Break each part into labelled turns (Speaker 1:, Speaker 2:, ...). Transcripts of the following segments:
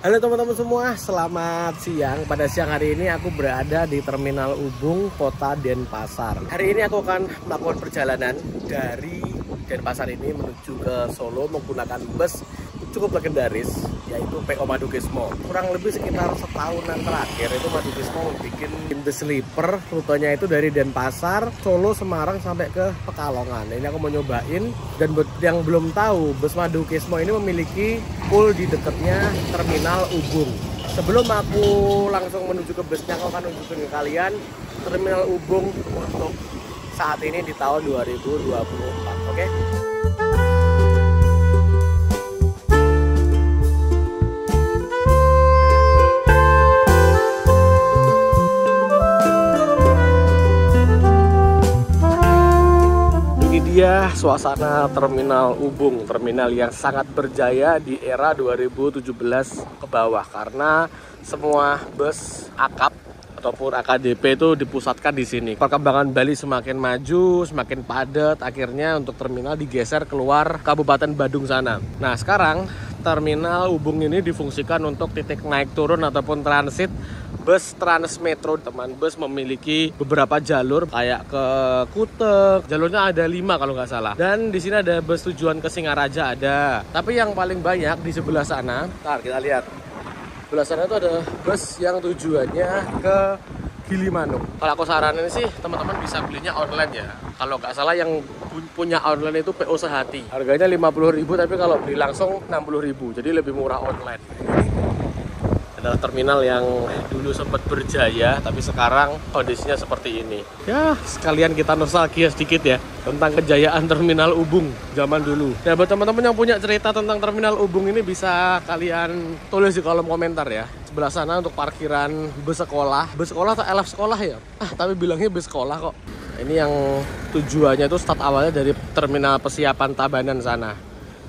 Speaker 1: Halo teman-teman semua, selamat siang. Pada siang hari ini aku berada di Terminal Ubung, Kota Denpasar. Hari ini aku akan melakukan perjalanan dari Denpasar ini menuju ke Solo menggunakan bus cukup legendaris, yaitu PO Madukismo. Kurang lebih sekitar setahunan terakhir itu Madukismo bikin the sleeper. Rutenya itu dari Denpasar, Solo, Semarang sampai ke Pekalongan. Ini aku mau nyobain. Dan buat yang belum tahu, bus Madukismo ini memiliki pool di dekatnya Terminal Ubung. Sebelum aku langsung menuju ke busnya, aku akan nunjukin ke kalian Terminal Ubung untuk saat ini di tahun 2024. Oke? Dia suasana Terminal Ubung, terminal yang sangat berjaya di era 2017 ke bawah, karena semua bus akap ataupun AKDP itu dipusatkan di sini. Perkembangan Bali semakin maju, semakin padat, akhirnya untuk terminal digeser keluar Kabupaten Badung sana. Nah, sekarang Terminal Ubung ini difungsikan untuk titik naik turun ataupun transit bus Transmetro. Teman bus memiliki beberapa jalur kayak ke Kutek, jalurnya ada 5 kalau nggak salah. Dan di sini ada bus tujuan ke Singaraja ada. Tapi yang paling banyak di sebelah sana, ntar kita lihat. Sebelah sana itu ada bus yang tujuannya ke Gilimanuk. Kalau aku saranin sih teman-teman bisa belinya online ya. Kalau nggak salah yang punya online itu PO Sehati. Harganya 50.000, tapi kalau beli langsung 60.000. Jadi lebih murah online. Adalah terminal yang dulu sempat berjaya, tapi sekarang kondisinya seperti ini. Ya, sekalian kita nostalgia sedikit ya tentang kejayaan Terminal Ubung zaman dulu. Nah, buat teman-teman yang punya cerita tentang Terminal Ubung ini bisa kalian tulis di kolom komentar ya. Sebelah sana untuk parkiran bus sekolah. Bus sekolah atau elf sekolah ya? Tapi bilangnya bus sekolah kok. Ini yang tujuannya itu start awalnya dari Terminal Persiapan Tabanan sana.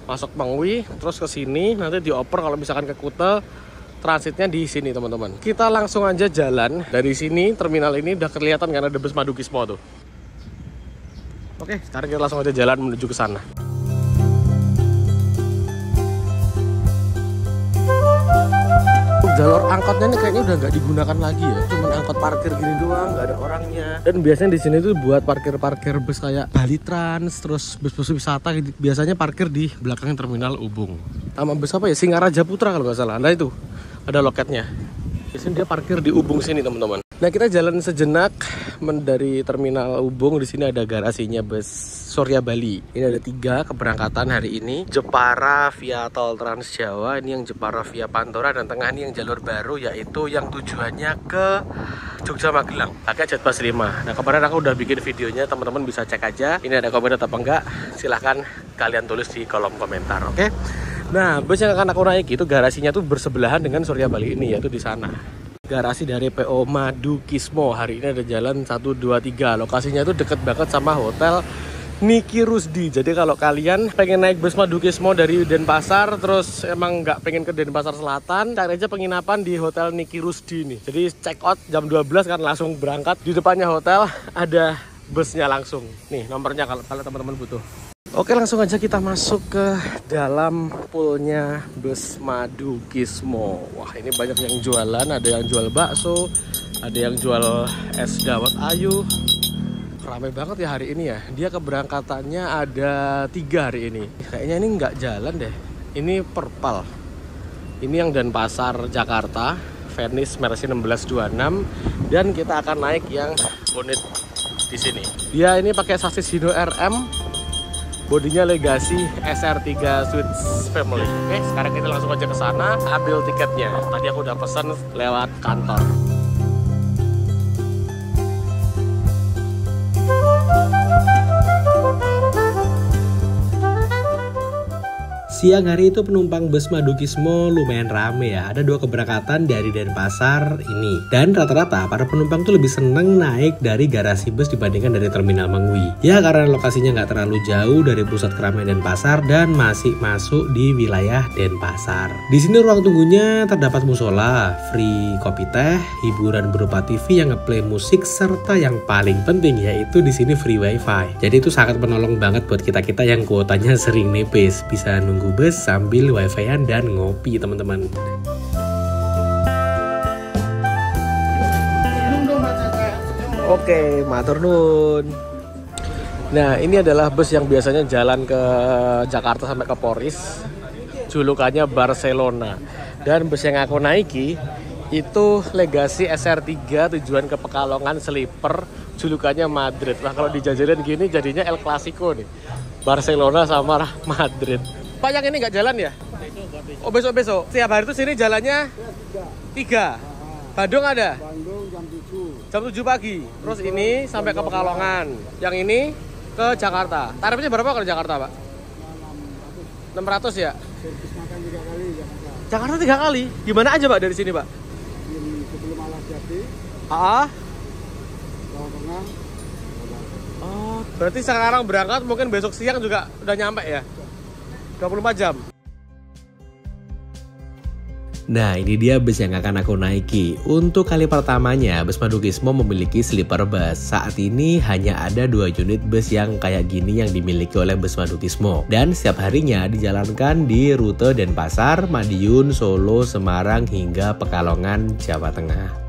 Speaker 1: Masuk Mengwi, terus ke sini, nanti dioper kalau misalkan ke Kute. Transitnya di sini teman-teman. Kita langsung aja jalan dari sini. Terminal ini udah kelihatan karena ada bus Madukismo tuh. Oke, sekarang kita langsung aja jalan menuju ke sana. Jalur angkotnya ini kayaknya udah nggak digunakan lagi ya. Cuman angkot parkir gini doang, nggak ada orangnya. Dan biasanya di sini tuh buat parkir bus kayak Bali Trans, terus bus-bus wisata biasanya parkir di belakang Terminal Ubung. Sama bus apa ya? Singaraja Putra kalau nggak salah. Nah itu ada loketnya. Di sini dia parkir di Ubung sini teman-teman. Nah, kita jalan sejenak dari Terminal Ubung. Di sini ada garasinya bus Surya Bali. Ini ada 3 keberangkatan hari ini. Jepara via Tol Trans Jawa, ini yang Jepara via Pantura, dan tengah ini yang jalur baru yaitu yang tujuannya ke Jogja Magelang pakai Jetbus 5. Nah, kemarin aku udah bikin videonya, teman-teman bisa cek aja. Ini ada komen atau enggak? Silahkan kalian tulis di kolom komentar, oke? Nah, bus yang akan aku naik itu garasinya tuh bersebelahan dengan Surya Bali ini, yaitu di sana. Garasi dari PO Madukismo. Hari ini ada jalan 1, 2, 3. Lokasinya itu deket banget sama hotel Niki Rusdi. Jadi kalau kalian pengen naik bus Madukismo dari Denpasar, terus emang nggak pengen ke Denpasar Selatan, cari aja penginapan di hotel Niki Rusdi nih. Jadi check out jam 12 kan langsung berangkat. Di depannya hotel ada busnya langsung. Nih nomornya kalau teman-teman butuh. Oke, langsung aja kita masuk ke dalam poolnya bus Madukismo. Wah, ini banyak yang jualan. Ada yang jual bakso, ada yang jual es dawet ayu. Ramai banget ya hari ini ya. Dia keberangkatannya ada 3 hari ini. Kayaknya ini nggak jalan deh. Ini Perpal. Ini yang Denpasar Jakarta, Venice Mercy 1626. Dan kita akan naik yang unit di sini. Dia ini pakai sasis Hino RM. Bodinya Legacy SR3 Suites Family. Oke, sekarang kita langsung aja ke sana ambil tiketnya. Tadi aku udah pesen lewat kantor.
Speaker 2: Siang hari itu penumpang bus Madukismo lumayan rame ya. Ada 2 keberangkatan dari Denpasar ini. Dan rata-rata para penumpang tuh lebih seneng naik dari garasi bus dibandingkan dari Terminal Mengwi. Ya karena lokasinya nggak terlalu jauh dari pusat keramaian Denpasar dan masih masuk di wilayah Denpasar. Di sini ruang tunggunya terdapat musola, free kopi teh, hiburan berupa TV yang ngeplay musik, serta yang paling penting yaitu di sini free wifi. Jadi itu sangat menolong banget buat kita-kita yang kuotanya sering nipis, bisa nunggu bus sambil wifi-an dan ngopi teman-teman.
Speaker 1: Oke, matur nuwun. Nah, ini adalah bus yang biasanya jalan ke Jakarta sampai ke Poris. Julukannya Barcelona. Dan bus yang aku naiki itu Legacy SR3 tujuan ke Pekalongan sleeper, julukannya Madrid. Nah, kalau dijajalin gini jadinya El Clasico nih. Barcelona sama Madrid. Pak, yang ini nggak jalan ya? Oh, besok-besok. Setiap hari itu sini jalannya 3. Bandung ada?
Speaker 3: Bandung jam 7.
Speaker 1: Jam 7 pagi. Terus ini sampai ke Pekalongan. Yang ini ke Jakarta. Tarifnya berapa kalau Jakarta, Pak? 600 ya?
Speaker 3: Servis makan 3 kali Jakarta.
Speaker 1: Jakarta 3 kali? Gimana aja, Pak, dari sini, Pak?
Speaker 3: Sebelum Alas Jati, Jawa Tengah.
Speaker 1: Oh, berarti sekarang berangkat mungkin besok siang juga udah nyampe ya? 24 jam?
Speaker 2: Nah, ini dia bus yang akan aku naiki. Untuk kali pertamanya, bus Madukismo memiliki sleeper bus. Saat ini hanya ada 2 unit bus yang kayak gini yang dimiliki oleh bus Madukismo. Dan setiap harinya dijalankan di rute Denpasar, Madiun, Solo, Semarang, hingga Pekalongan, Jawa Tengah.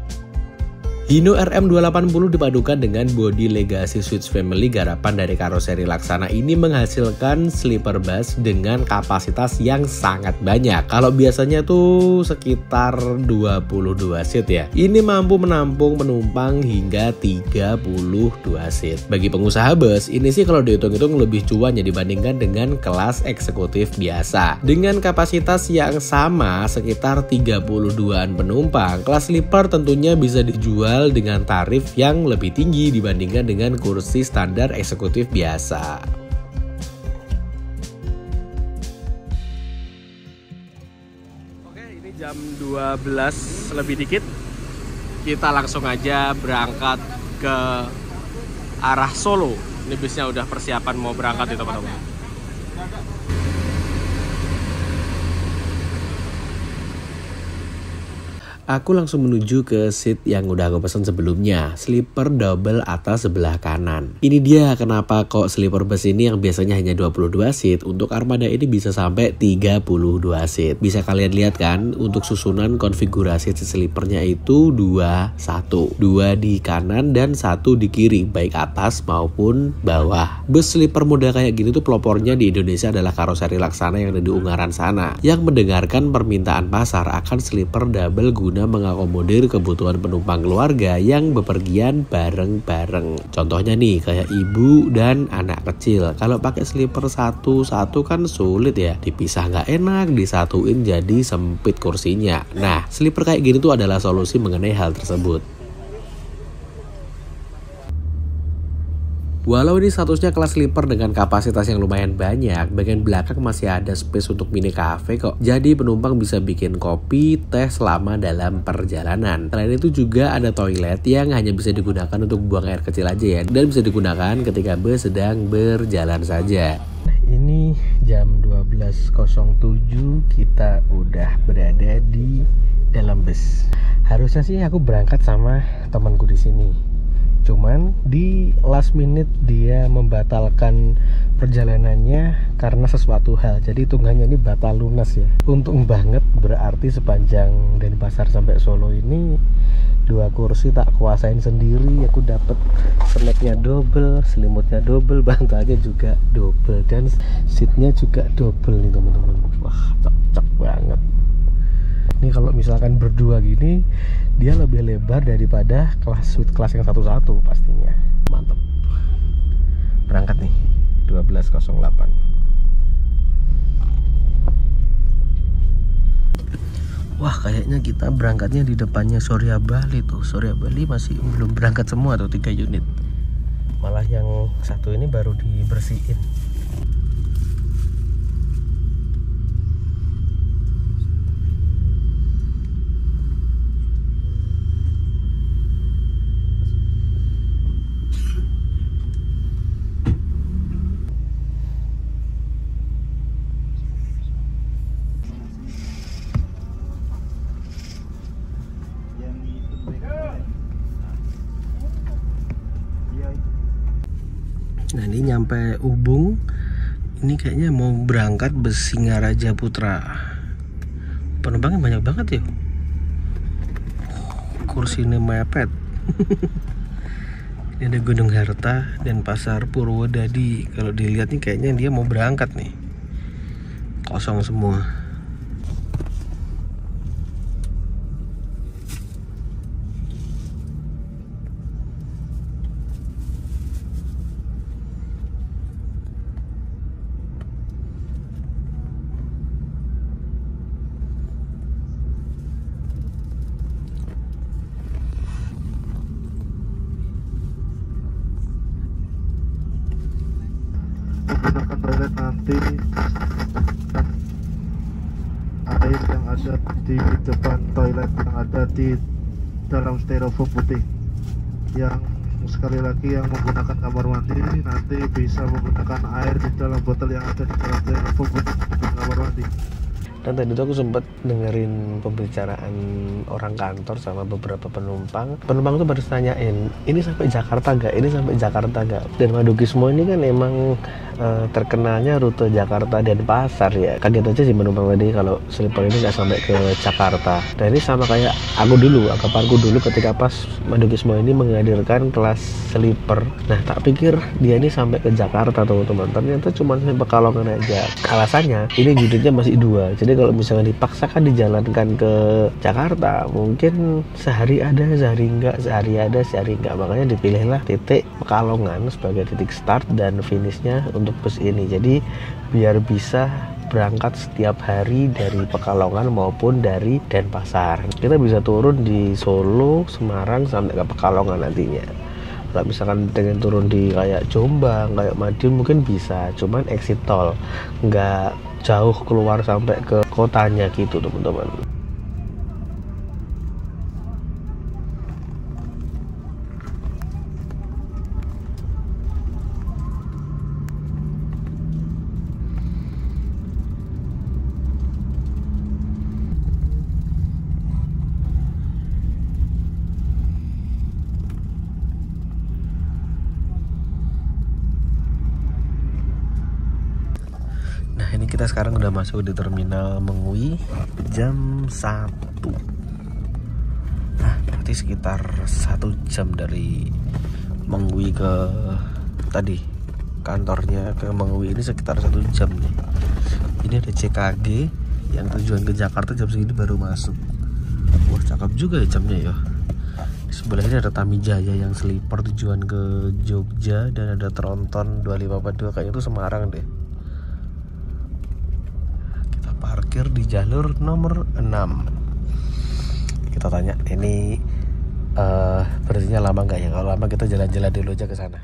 Speaker 2: Hino RM280 dipadukan dengan bodi Legacy Switch Family garapan dari karoseri Laksana ini menghasilkan sleeper bus dengan kapasitas yang sangat banyak. Kalau biasanya tuh sekitar 22 seat ya. Ini mampu menampung penumpang hingga 32 seat. Bagi pengusaha bus, ini sih kalau dihitung-hitung lebih cuan ya dibandingkan dengan kelas eksekutif biasa. Dengan kapasitas yang sama sekitar 32-an penumpang, kelas sleeper tentunya bisa dijual dengan tarif yang lebih tinggi dibandingkan dengan kursi standar eksekutif biasa.
Speaker 1: Oke, ini jam 12 lebih dikit. Kita langsung aja berangkat ke arah Solo. Ini busnya udah persiapan mau berangkat nih, teman-teman.
Speaker 2: Aku langsung menuju ke seat yang udah aku pesan sebelumnya, sleeper double atas sebelah kanan. Ini dia kenapa kok sleeper bus ini yang biasanya hanya 22 seat, untuk armada ini bisa sampai 32 seat. Bisa kalian lihat kan, untuk susunan konfigurasi seat sleepernya itu 2-1. 2 di kanan dan 1 di kiri, baik atas maupun bawah. Bus sleeper model kayak gini tuh pelopornya di Indonesia adalah karoseri Laksana yang ada di Ungaran sana, yang mendengarkan permintaan pasar akan sleeper double guna mengakomodir kebutuhan penumpang keluarga yang bepergian bareng-bareng. Contohnya nih kayak ibu dan anak kecil. Kalau pakai sleeper satu-satu kan sulit ya, dipisah nggak enak, disatuin jadi sempit kursinya. Nah, sleeper kayak gini tuh adalah solusi mengenai hal tersebut. Walau ini statusnya kelas sleeper dengan kapasitas yang lumayan banyak, bagian belakang masih ada space untuk mini cafe kok. Jadi penumpang bisa bikin kopi, teh selama dalam perjalanan. Selain itu juga ada toilet yang hanya bisa digunakan untuk buang air kecil aja ya, dan bisa digunakan ketika bus sedang berjalan saja.
Speaker 1: Ini jam 12.07, kita udah berada di dalam bus. Harusnya sih aku berangkat sama temanku di sini. Cuman di last minute dia membatalkan perjalanannya karena sesuatu hal. Jadi hitungannya ini batal lunas ya. Untung banget, berarti sepanjang Denpasar sampai Solo ini 2 kursi tak kuasain sendiri. Aku dapat snacknya double, selimutnya double, bantalnya juga double, dan seatnya juga double nih teman-teman. Wah, cocok banget. Ini kalau misalkan berdua gini, dia lebih lebar daripada suite kelas yang satu-satu pastinya. Mantap. Berangkat nih, 12.08. Wah, kayaknya kita berangkatnya di depannya Surya Bali tuh. Surya Bali masih belum berangkat semua tuh, 3 unit. Malah yang satu ini baru dibersihin. Nah, ini nyampe Ubung. Ini kayaknya mau berangkat bus Singaraja Putra. Penumpangnya banyak banget ya. Kursi ini mepet. Ini ada Gunung Harta dan Pasar Purwodadi. Kalau dilihat nih kayaknya dia mau berangkat nih. Kosong semua.
Speaker 4: Menggunakan toilet nanti air yang ada di depan toilet yang ada di dalam styrofoam putih. Yang sekali lagi yang menggunakan kamar mandi nanti bisa menggunakan air di dalam botol yang ada di dalam styrofoam putih di kamar mandi.
Speaker 1: Dan tadi tuh aku sempat dengerin pembicaraan orang kantor sama beberapa penumpang. Penumpang tuh baru tanyain, ini sampai Jakarta gak? Ini sampai Jakarta gak? Dan Madukismo ini kan emang terkenalnya rute Jakarta dan Pasar ya. Kaget aja sih penumpang tadi kalau sleeper ini nggak sampai ke Jakarta. Dan ini sama kayak aku dulu, anggapanku dulu ketika pas Madukismo ini menghadirkan kelas sleeper. Nah tak pikir dia ini sampai ke Jakarta teman-teman. Ternyata cuma sampai Pekalongan aja. Alasannya ini unitnya masih 2. Jadi kalau misalnya dipaksakan dijalankan ke Jakarta, mungkin sehari ada, sehari enggak, sehari ada, sehari enggak. Makanya dipilihlah titik Pekalongan sebagai titik start dan finishnya untuk bus ini. Jadi biar bisa berangkat setiap hari dari Pekalongan maupun dari Denpasar. Kita bisa turun di Solo, Semarang sampai ke Pekalongan nantinya. Kalau misalkan dengan turun di kayak Jombang, kayak Madiun mungkin bisa, cuman exit tol, nggak jauh keluar sampai ke kotanya gitu teman-teman. Nah ini kita sekarang udah masuk di terminal Mengwi jam 1. Nah berarti sekitar 1 jam dari Mengwi ke tadi kantornya ke Mengwi ini sekitar 1 jam nih. Ini ada CKG yang tujuan ke Jakarta jam segini baru masuk. Wah cakep juga ya jamnya ya. Di sebelah ini ada Tamijaya yang sleeper tujuan ke Jogja, dan ada Tronton 2542 kayaknya itu Semarang deh. Parkir di jalur nomor 6. Kita tanya ini berhentinya lama nggak ya? Kalau lama kita jalan-jalan dulu aja ke sana.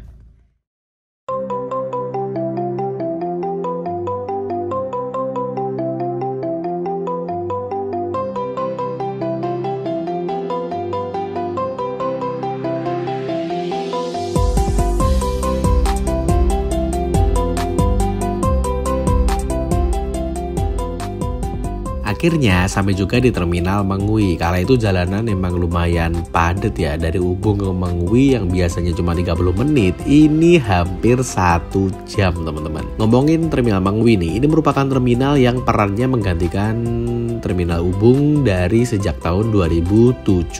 Speaker 2: Akhirnya sampai juga di terminal Mengwi. Kala itu jalanan memang lumayan padat ya. Dari Ubung ke Mengwi yang biasanya cuma 30 menit, ini hampir 1 jam teman-teman. Ngomongin terminal Mengwi nih, ini merupakan terminal yang perannya menggantikan terminal Ubung dari sejak tahun 2017.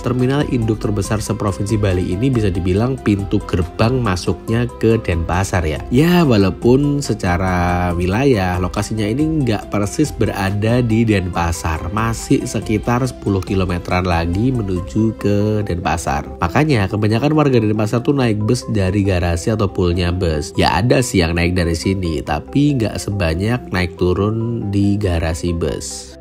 Speaker 2: Terminal induk terbesar seprovinsi Bali ini bisa dibilang pintu gerbang masuknya ke Denpasar ya. Ya walaupun secara wilayah lokasinya ini nggak persis berada di Denpasar, masih sekitar 10 kilometeran lagi menuju ke Denpasar. Makanya kebanyakan warga Denpasar tuh naik bus dari garasi atau poolnya bus. Ya ada sih yang naik dari sini, tapi nggak sebanyak naik turun di garasi bus.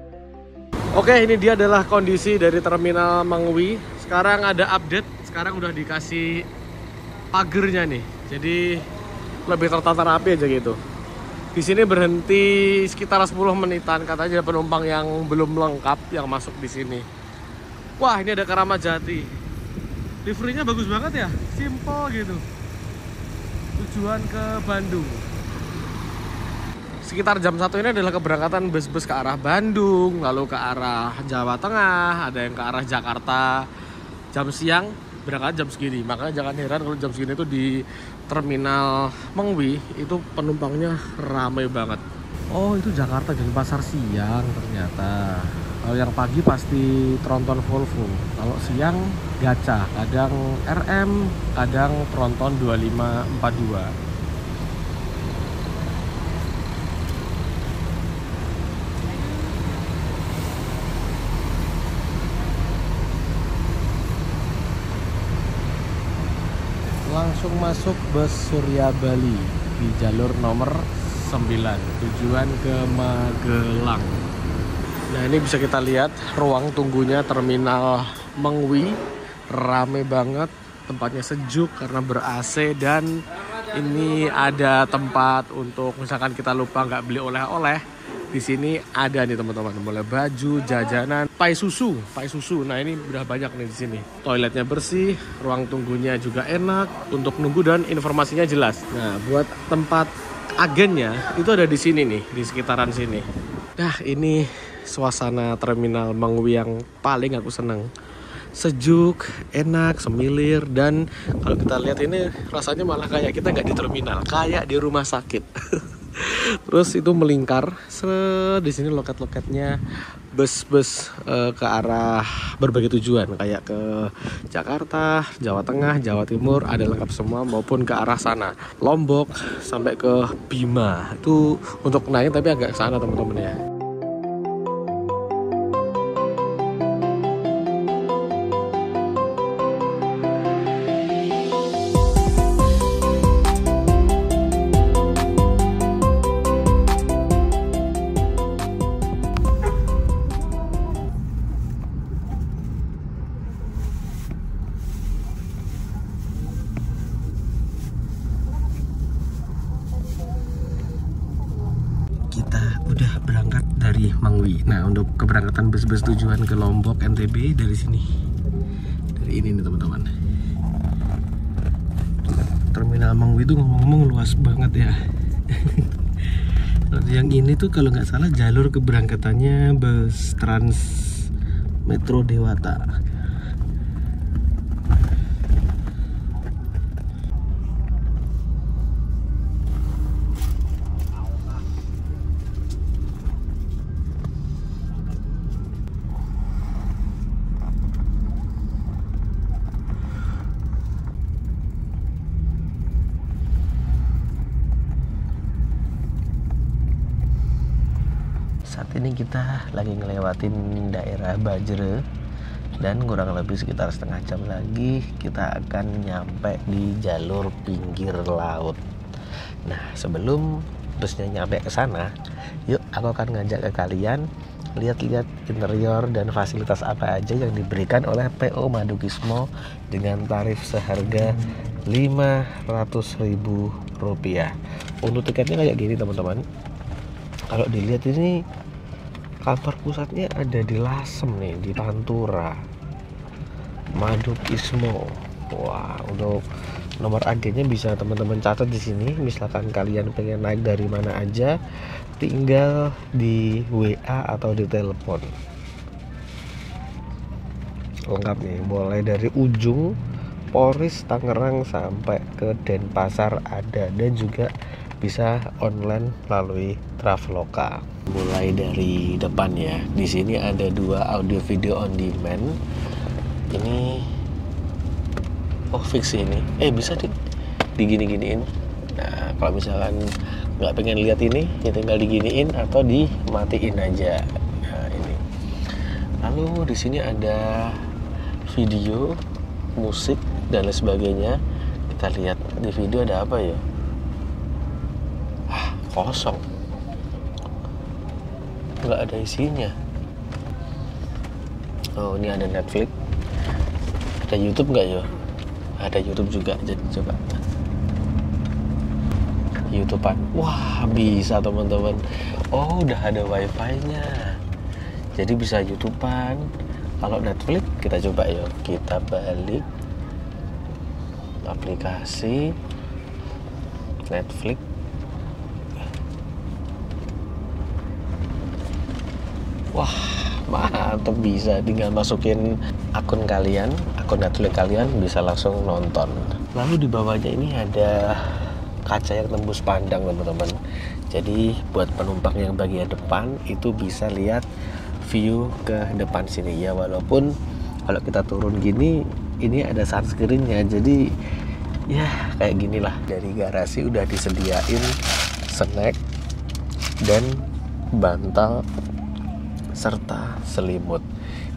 Speaker 1: Oke, ini dia adalah kondisi dari terminal Mengwi. Sekarang ada update, sekarang udah dikasih pagernya nih. Jadi lebih tertata rapi aja gitu. Di sini berhenti sekitar 10 menitan, katanya ada penumpang yang belum lengkap yang masuk di sini. Wah, ini ada Keramat Jati. Liverynya bagus banget ya, simple gitu. Tujuan ke Bandung. Sekitar jam 1 ini adalah keberangkatan bus-bus ke arah Bandung, lalu ke arah Jawa Tengah, ada yang ke arah Jakarta. Jam siang berangkat jam segini, makanya jangan heran kalau jam segini tuh di terminal Mengwi itu penumpangnya ramai banget. Oh itu Jakarta dan Pasar siang ternyata. Kalau yang pagi pasti tronton Volvo. Kalau siang gacha, kadang RM, kadang tronton 2542. Langsung masuk bus Surya Bali di jalur nomor 9 tujuan ke Magelang. Nah, ini bisa kita lihat ruang tunggunya terminal Mengwi, rame banget, tempatnya sejuk karena ber-AC, dan ini ada tempat untuk misalkan kita lupa nggak beli oleh-oleh. Di sini ada nih teman-teman, boleh baju, jajanan, pai susu. Nah, ini udah banyak nih di sini. Toiletnya bersih, ruang tunggunya juga enak untuk nunggu dan informasinya jelas. Nah, buat tempat agennya itu ada di sini nih, di sekitaran sini. Nah, ini suasana terminal Mengwi yang paling aku seneng. Sejuk, enak, semilir, dan kalau kita lihat ini rasanya malah kayak kita nggak di terminal, kayak di rumah sakit. Terus itu melingkar, di sini loket-loketnya bus-bus ke arah berbagai tujuan, kayak ke Jakarta, Jawa Tengah, Jawa Timur, ada lengkap semua, maupun ke arah sana, Lombok sampai ke Bima. Itu untuk naik tapi agak ke sana teman-teman ya. Udah berangkat dari Mengwi. Nah, untuk keberangkatan bus-bus tujuan ke Lombok, NTB dari sini. Dari ini nih teman-teman. Terminal Mengwi itu ngomong-ngomong luas banget ya. Yang ini tuh kalau nggak salah jalur keberangkatannya bus Trans Metro Dewata. Saat ini kita lagi ngelewatin daerah Bajre, dan kurang lebih sekitar setengah jam lagi kita akan nyampe di jalur pinggir laut. Nah, sebelum busnya nyampe ke sana, yuk aku akan ngajak ke kalian lihat-lihat interior dan fasilitas apa aja yang diberikan oleh PO Madukismo dengan tarif seharga Rp500.000. Untuk tiketnya kayak gini teman-teman. Kalau dilihat ini kantor pusatnya ada di Lasem nih, di Pantura. Madukismo. Wah, untuk nomor agennya bisa teman-teman catat di sini. Misalkan kalian pengen naik dari mana aja, tinggal di WA atau di telepon. Lengkap nih, mulai dari ujung Polres Tangerang sampai ke Denpasar ada, dan juga bisa online melalui Traveloka. Mulai dari depan ya. Di sini ada 2 audio video on demand. Ini fix ini. Bisa digini-giniin. Nah, kalau misalkan nggak pengen lihat ini, ya tinggal diginiin atau dimatiin aja. Nah, ini. Lalu di sini ada video, musik dan lain sebagainya. Kita lihat di video ada apa ya? Kosong, nggak ada isinya. Oh, ini ada Netflix, ada YouTube nggak ya? Ada YouTube juga, jadi coba YouTubean. Wah, bisa teman-teman. Oh, udah ada wifi-nya, jadi bisa YouTubean. Kalau Netflix kita coba ya, kita balik aplikasi Netflix. Wah, mantap, bisa tinggal masukin akun kalian, akun Netflix kalian, bisa langsung nonton. Lalu di bawahnya ini ada kaca yang tembus pandang teman-teman. Jadi buat penumpang yang bagian depan itu bisa lihat view ke depan sini ya, walaupun kalau kita turun gini ini ada sunscreennya, jadi ya kayak gini lah. Dari garasi udah disediain snack dan bantal serta selimut.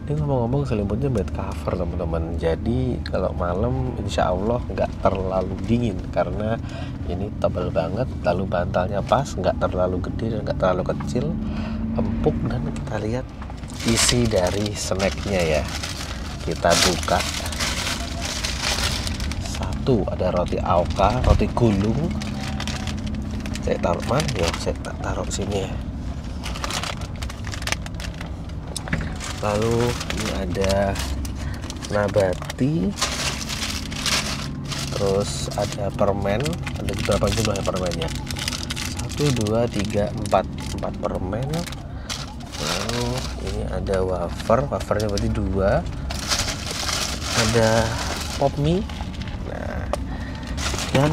Speaker 1: Ini ngomong-ngomong selimutnya bed cover teman-teman, jadi kalau malam insya Allah nggak terlalu dingin karena ini tebal banget, lalu bantalnya pas, nggak terlalu gede dan nggak terlalu kecil, empuk. Dan kita lihat isi dari snacknya ya, kita buka. Satu ada roti Aoka, roti gulung. Saya taruh mana ya? Saya taruh sini ya. Lalu ini ada nabati, terus ada permen, ada berapa jumlah permennya? 1, 2, 3, 4 permen. Lalu ini ada wafernya berarti 2. Ada pop mie, nah, dan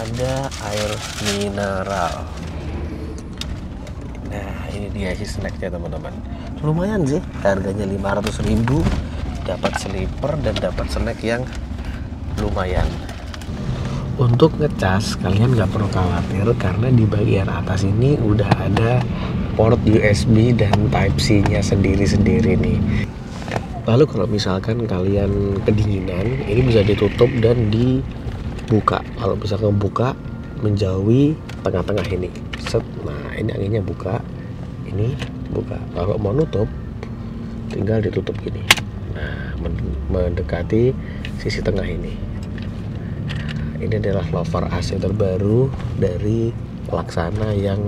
Speaker 1: ada air mineral. Nah ini dia sih snacknya teman-teman. Lumayan sih, harganya 500.000, dapat sleeper dan dapat snack yang lumayan. Untuk ngecas kalian nggak perlu khawatir karena di bagian atas ini udah ada port USB dan Type C nya sendiri-sendiri nih. Lalu kalau misalkan kalian kedinginan, ini bisa ditutup dan dibuka. Kalau misalkan buka menjauhi tengah-tengah ini, set. Nah ini anginnya buka, ini buka. Kalau mau nutup tinggal ditutup gini. Nah mendekati sisi tengah ini. Ini adalah lover AC terbaru dari Laksana yang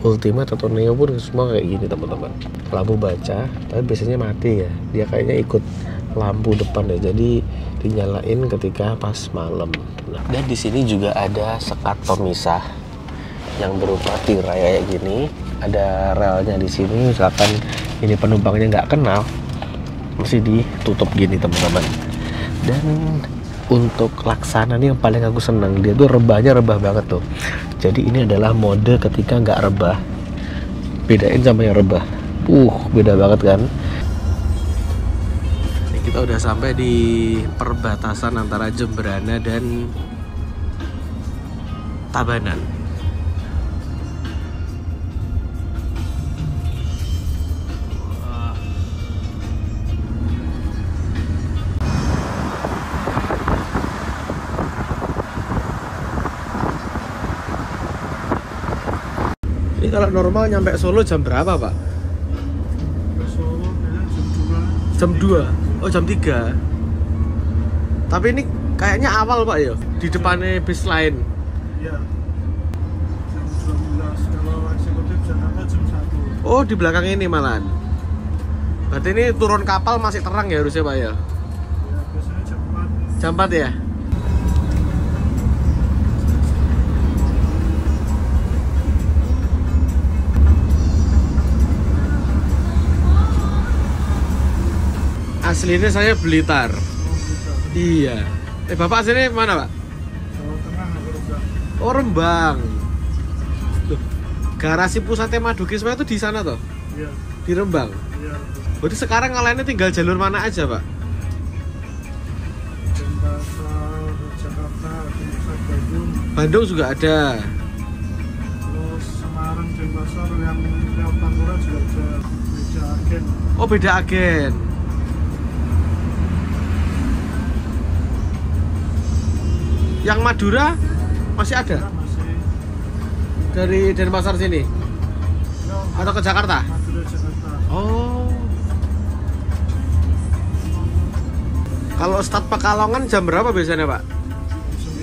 Speaker 1: Ultimate atau Neo pun semua kayak gini teman-teman. Lampu baca, tapi biasanya mati ya. Dia kayaknya ikut lampu depan ya. Jadi dinyalain ketika pas malam. Nah, dan di sini juga ada sekat pemisah yang berupa tirai kayak gini. Ada relnya di sini, misalkan ini penumpangnya nggak kenal, mesti ditutup gini teman-teman. Dan untuk Laksana nih yang paling aku senang, dia tuh rebahnya rebah banget tuh. Jadi ini adalah mode ketika nggak rebah, bedain sama yang rebah, beda banget kan. Ini kita udah sampai di perbatasan antara Jemberana dan Tabanan. Ini kalau normal nyampe Solo jam berapa, Pak?
Speaker 3: Solo jam 2.
Speaker 1: Jam 2? Oh, jam 3. Tapi ini kayaknya awal, Pak ya? Di depannya bis lain.
Speaker 3: Iya. Jam 12. Kalau eksekutif Jakarta jam 1.
Speaker 1: Oh, di belakang ini malahan. Berarti ini turun kapal masih terang ya harusnya, Pak ya?
Speaker 3: Ya, biasanya jam 4.
Speaker 1: Jam 4 ya? Aslinya saya Blitar. Iya. Bapak aslinya mana, Pak?
Speaker 3: Jawa Tengah atau Rembang?
Speaker 1: Oh, Rembang. Loh, garasi pusatnya Madukisma itu di sana toh?
Speaker 3: Iya.
Speaker 1: Di Rembang.
Speaker 3: Iya.
Speaker 1: Berarti sekarang ngalahinnya tinggal jalur mana aja, Pak?
Speaker 3: Denpasar, Jakarta, Denpasar, Bandung.
Speaker 1: Bandung juga ada.
Speaker 3: Terus Semarang, Denpasar, yang lewat Pantura juga ada. Beda agen.
Speaker 1: Oh, beda agen. Yang Madura masih ada?
Speaker 3: Masih.
Speaker 1: Dari Denpasar sini? Atau ke Jakarta?
Speaker 3: Madura, Jakarta.
Speaker 1: Oh. Kalau start Pekalongan jam berapa biasanya, Pak?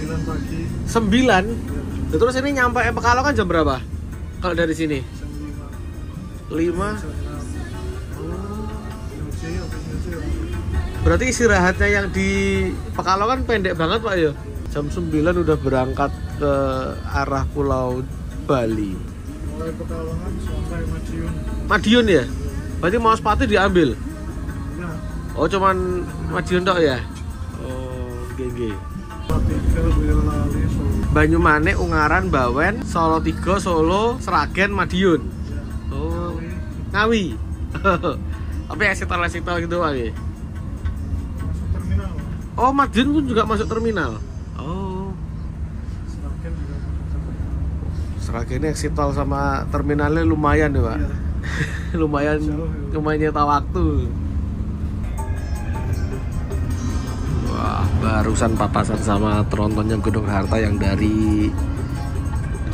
Speaker 3: 9 pagi.
Speaker 1: 9? Terus ini nyampe Pekalongan jam berapa? Kalau dari sini?
Speaker 3: Jam 5.
Speaker 1: 5?
Speaker 3: Jam 6.
Speaker 1: Berarti istirahatnya yang di Pekalongan pendek banget, Pak ya? Jam 9 udah berangkat ke arah Pulau Bali.
Speaker 3: Mulai Pekalongan sampai Madiun.
Speaker 1: Madiun ya? Berarti mau sepatu diambil?
Speaker 3: Ya,
Speaker 1: Oh, cuman Madiun tok ya? Oh, GG.
Speaker 3: Salatiga, Boyolali, Solo.
Speaker 1: Banyumane, Ungaran, Bawen, Solo 3, Solo, Sragen, Madiun. Oh, Ngawi. Tapi exit-tol gitu lagi.
Speaker 3: Masuk terminal.
Speaker 1: Oh, Madiun pun juga masuk terminal. Oh,
Speaker 3: Seragen juga masuk terminal.
Speaker 1: Seragen ini exit tol sama terminalnya lumayan ya, Pak.
Speaker 3: Iya.
Speaker 1: lumayan
Speaker 3: Jauh, ya.
Speaker 1: lumayan nyeta waktu. Wah, barusan papasan sama trontonnya Gunung Harta yang dari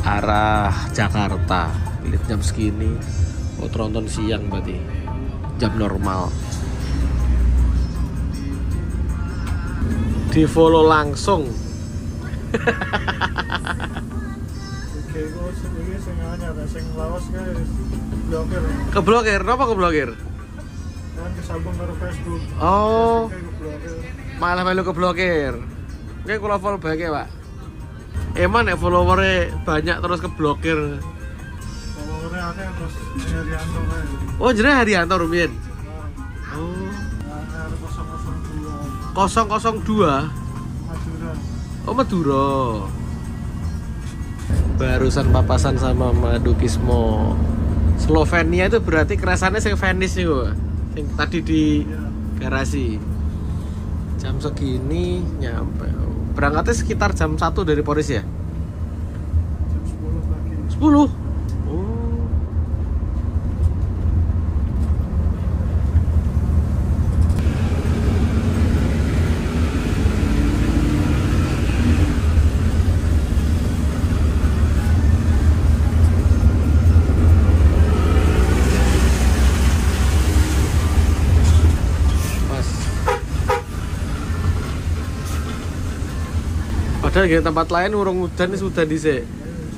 Speaker 1: arah Jakarta. Lihat jam segini. Oh, tronton siang berarti. Jam normal. Di follow langsung.
Speaker 3: Oke, kok ini sing anyar, sing lawas kae blokir.
Speaker 1: Keblokir, kenapa keblokir?
Speaker 3: Kan kesambung karo Facebook.
Speaker 1: Oh,
Speaker 3: Kayak keblokir.
Speaker 1: malah melu keblokir. Oke, kalau follow back ya, Pak. Emang ya followernya banyak terus keblokir.
Speaker 3: Followernya akeh terus Herianto kae.
Speaker 1: Oh, jenenge Haryanto Rumiyin.
Speaker 3: Nah,
Speaker 1: Oh,
Speaker 3: anyar 002
Speaker 1: 002.
Speaker 3: Madura.
Speaker 1: Oh, Madura. Barusan papasan sama Madukismo. Slovenia itu berarti kerasannya sing Venice nih, Pak. Sing tadi di
Speaker 3: Iya.
Speaker 1: garasi. Jam segini nyampe. Berangkatnya sekitar jam 1 dari Poris ya?
Speaker 3: Jam 10 pagi.
Speaker 1: 10. Oh. Pas. Padahal di tempat lain urung udan sudah dhisik.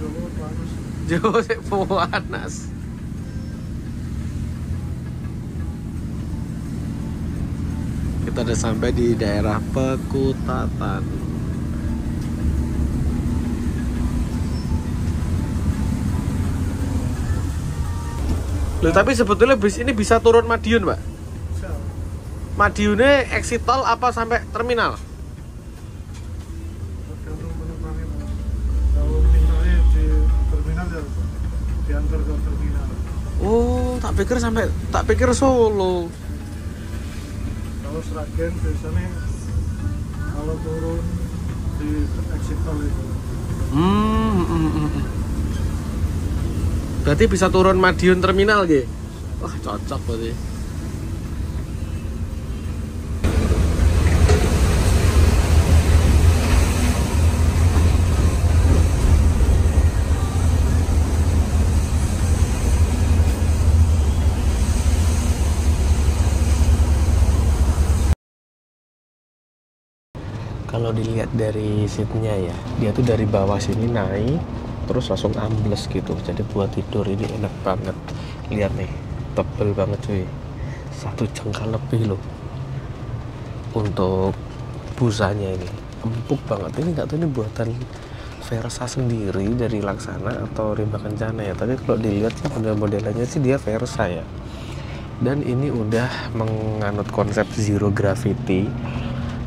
Speaker 3: Jawa panas.
Speaker 1: Jawa sik panas. Kita udah sampai di daerah Pekutatan. Loh, tapi sebetulnya bis ini bisa turun Madiun, Pak.
Speaker 3: Bisa.
Speaker 1: Madiunnya exit tol apa sampai terminal?
Speaker 3: Tergantung penumpangnya. Kalau misalnya di terminal ya diantar ke terminal.
Speaker 1: Oh, tak pikir Solo.
Speaker 3: Kalau Seragen biasanya kalau turun di exit tol itu.
Speaker 1: Berarti bisa turun Madiun terminal gitu. Wah, cocok berarti. Kalau dilihat dari seatnya ya, dia tuh dari bawah sini naik, terus langsung ambles gitu. Jadi buat tidur ini enak banget. Lihat nih, tebel banget cuy. 1 jengkal lebih loh. Untuk busanya ini empuk banget. Ini nggak tahu ini buatan Versa sendiri dari Laksana atau Rimba Kencana ya. Tapi kalau dilihat sih model-modelannya sih dia Versa ya. Dan ini udah menganut konsep zero gravity.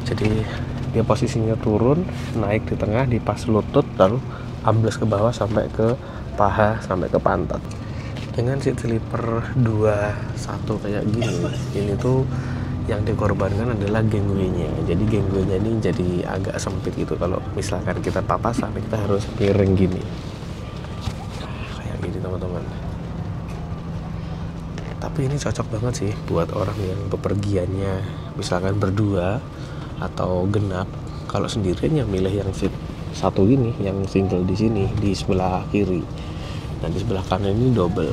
Speaker 1: Jadi dia posisinya turun, naik di tengah, di pas lutut, lalu ambles ke bawah sampai ke paha, sampai ke pantat. Dengan seat sleeper 21 kayak gini, ini tuh yang dikorbankan adalah gangway-nya. Jadi gangway-nya ini jadi agak sempit gitu. Kalau misalkan kita papasan, kita harus miring gini. Kayak gini teman-teman. Tapi ini cocok banget sih buat orang yang bepergiannya misalkan berdua atau genap. Kalau sendirian ya milih yang seat satu ini, yang single di sini di sebelah kiri. Dan di sebelah kanan ini double.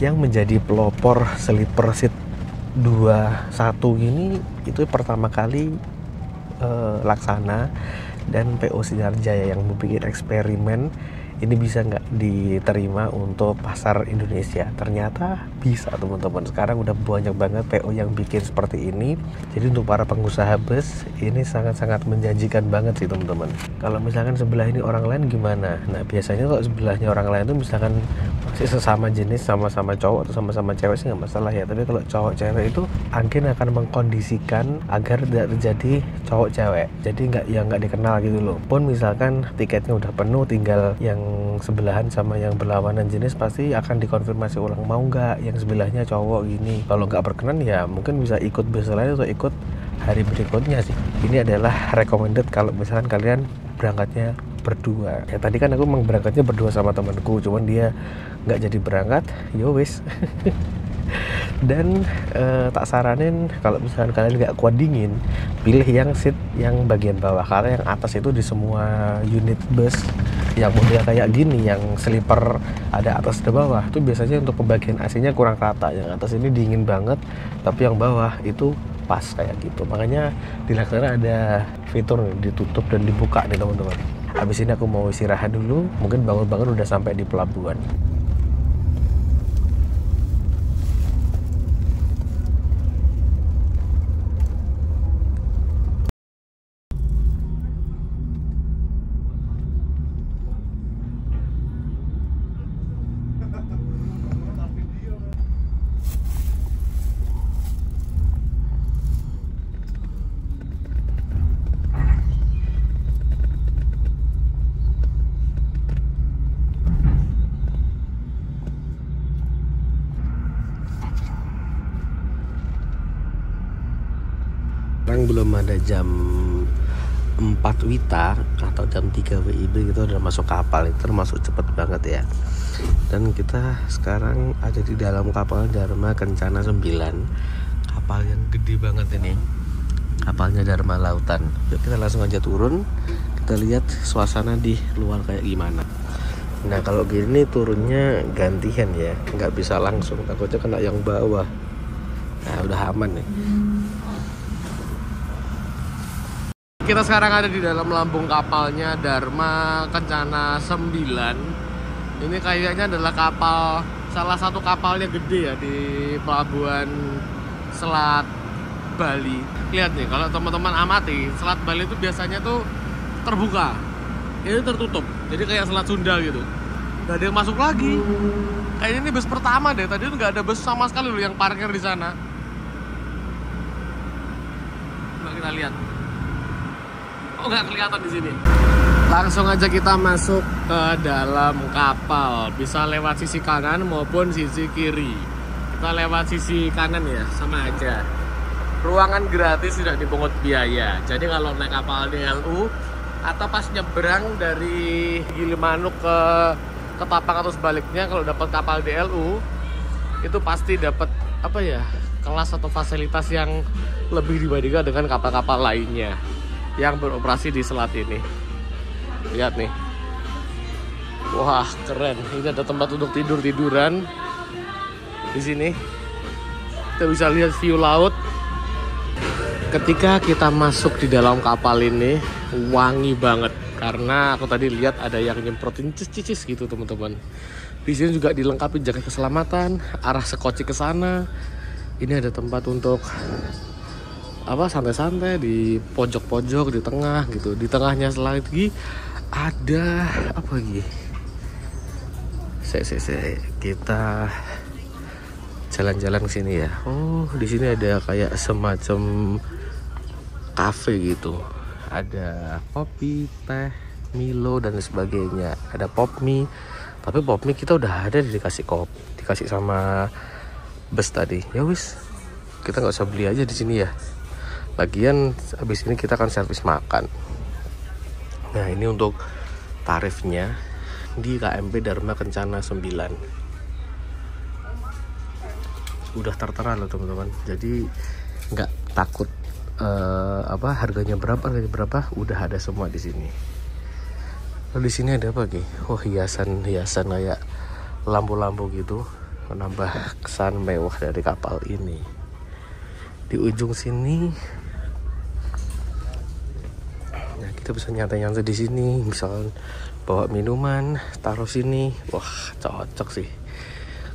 Speaker 1: Yang menjadi pelopor sleeper seat 21 ini itu pertama kali Laksana dan PO Sinarjaya yang membuat eksperimen ini bisa nggak diterima untuk pasar Indonesia. Ternyata bisa teman-teman. Sekarang udah banyak banget PO yang bikin seperti ini. Jadi untuk para pengusaha bus ini sangat-sangat menjanjikan banget sih teman-teman. Kalau misalkan sebelah ini orang lain gimana? Nah biasanya kalau sebelahnya orang lain itu misalkan masih sesama jenis, sama-sama cowok atau sama-sama cewek sih nggak masalah ya. Tapi kalau cowok cewek itu agen akan mengkondisikan agar tidak terjadi cowok cewek. Jadi nggak dikenal gitu loh. Pun misalkan tiketnya udah penuh, tinggal yang sebelahan sama yang berlawanan jenis pasti akan dikonfirmasi ulang, mau nggak yang sebelahnya cowok gini. Kalau nggak berkenan ya mungkin bisa ikut bus lain atau ikut hari berikutnya sih. Ini adalah recommended kalau misalkan kalian berangkatnya berdua. Ya tadi kan aku memang berangkatnya berdua sama temanku, cuman dia nggak jadi berangkat, yo wis. Dan tak saranin kalau misalkan kalian nggak kuat dingin, pilih yang seat yang bagian bawah, karena yang atas itu di semua unit bus yang model kayak gini, yang sleeper ada atas dan bawah, itu biasanya untuk pembagian AC-nya kurang rata. Yang atas ini dingin banget, tapi yang bawah itu pas kayak gitu. Makanya di Lakesana ada fitur nih, ditutup dan dibuka nih teman-teman. Habis ini aku mau istirahat dulu, mungkin bangun-bangun udah sampai di pelabuhan. Sekarang belum ada jam 4 WITA atau jam 3 WIB gitu udah masuk kapal. Itu termasuk cepet banget ya. Dan kita sekarang ada di dalam kapal Dharma Kencana 9. Kapal yang gede banget ini. Kapalnya Dharma Lautan. Yuk kita langsung aja turun. Kita lihat suasana di luar kayak gimana. Nah kalau gini turunnya gantian ya, nggak bisa langsung, takutnya kena yang bawah. Nah udah aman nih. Kita sekarang ada di dalam lambung kapalnya Dharma Kencana 9. Ini kayaknya adalah kapal, salah satu kapalnya gede ya di pelabuhan Selat Bali. Lihat nih, kalau teman-teman amati, Selat Bali itu biasanya tuh terbuka. Ini tertutup, jadi kayak Selat Sunda gitu. Gak ada yang masuk lagi. Kayaknya ini bus pertama deh, tadi tuh gak ada bus sama sekali loh yang parkir di sana. Coba kita lihat. Oh nggak kelihatan di sini. Langsung aja kita masuk ke dalam kapal. Bisa lewat sisi kanan maupun sisi kiri. Kita lewat sisi kanan ya, sama aja. Ruangan gratis, tidak dipungut biaya. Jadi kalau naik kapal DLU atau pas nyebrang dari Gilimanuk ke Ketapang atau sebaliknya, kalau dapat kapal DLU itu pasti dapat apa ya, kelas atau fasilitas yang lebih dibandingkan dengan kapal-kapal lainnya yang beroperasi di selat ini. Lihat nih, wah keren. Ini ada tempat untuk tiduran di sini. Kita bisa lihat view laut. Ketika kita masuk di dalam kapal ini, wangi banget karena aku tadi lihat ada yang nyemprotin cicis gitu teman-teman. Di sini juga dilengkapi jaket keselamatan, arah sekoci ke sana. Ini ada tempat untuk santai-santai di pojok-pojok di tengah gitu. Di tengahnya lagi ada apa lagi? Kita jalan-jalan ke sini ya. Oh, di sini ada kayak semacam kafe gitu. Ada kopi, teh, Milo dan sebagainya. Ada pop mie. Tapi pop mie kita udah ada dikasih sama bus tadi. Ya wis, kita nggak usah beli aja di sini ya. Lagian habis ini kita akan servis makan. Nah ini untuk tarifnya di KMP Dharma Kencana 9. Udah tertera loh teman-teman. Jadi nggak takut harganya berapa, udah ada semua di sini. Lalu di sini ada apa lagi? Oh hiasan kayak lampu-lampu gitu, menambah kesan mewah dari kapal ini. Di ujung sini kita bisa nyantai-nyantai di sini, misalkan bawa minuman, taruh sini. Wah, cocok sih.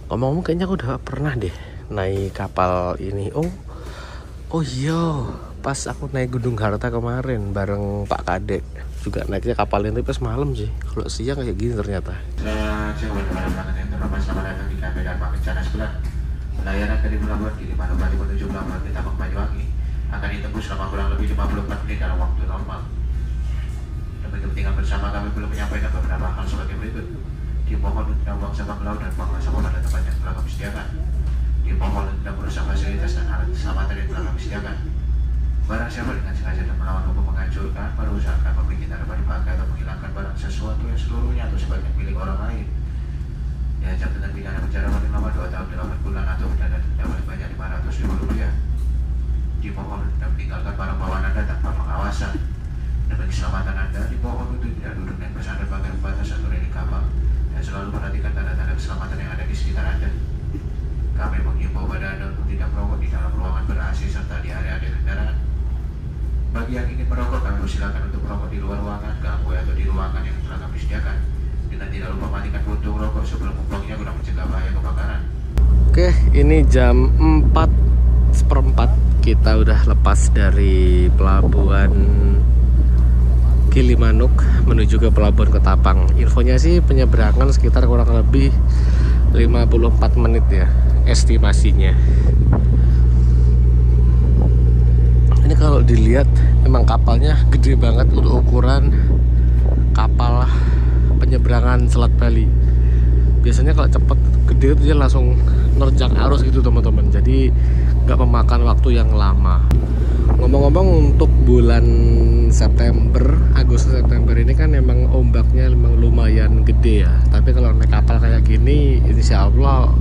Speaker 1: Ngomong-ngomong kayaknya aku udah pernah deh naik kapal ini. Oh iya, pas aku naik Gunung Harta kemarin bareng Pak Kadek, juga naiknya kapal ini pas malam sih. Kalau siang kayak gini ternyata.
Speaker 5: Layanan dari pelabuhan Gilimanuk Bali menuju pelabuhan Ketapang Banyuwangi akan ditempuh selama kurang lebih 54 menit dalam waktu normal. Dalam kepentingan bersama kami perlu menyampaikan beberapa hal sebagai berikut. Dimohon untuk tidak buang sampah ke laut dan buang sampah pada tempat yang telah kami sediakan. Dimohon untuk tidak merusak fasilitas dan alat keselamatan yang telah kami sediakan. Barang siapa dengan sengaja dan melawan hukum menghancurkan, merusakkan, membuat tidak dapat dipakai atau menghilangkan barang sesuatu yang seluruhnya atau sebagian milik orang lain, diancam dengan pidana penjara paling lama 2 tahun 8 bulan atau pidana denda paling banyak Rp500.000. Dimohon untuk meninggalkan barang bawaan Anda tanpa pengawasan. Demi keselamatan Anda, dimohon untuk tidak duduk dan bersandar pagar pembatas atau railing kapal dan selalu perhatikan tanda-tanda keselamatan yang ada di sekitar Anda. Kami menghimbau pada Anda untuk tidak merokok di dalam ruangan ber-AC serta di area kendaraan. Bagi yang ingin merokok, kami persilakan untuk merokok di luar ruangan, gangway atau di ruangan yang telah kami sediakan. Dengan tidak lupa matikan puntung rokok sebelum membuangnya guna mencegah bahaya kebakaran.
Speaker 1: Oke, ini jam 4:04. Kita udah lepas dari pelabuhan Gilimanuk menuju ke pelabuhan Ketapang. Infonya sih penyeberangan sekitar kurang lebih 54 menit ya estimasinya. Ini kalau dilihat memang kapalnya gede banget untuk ukuran kapal penyeberangan Selat Bali. Biasanya kalau cepet gede itu dia langsung nerjang arus gitu teman-teman, jadi nggak memakan waktu yang lama. Ngomong-ngomong, untuk bulan Agustus September ini kan memang ombaknya memang lumayan gede ya, tapi kalau naik kapal kayak gini insya Allah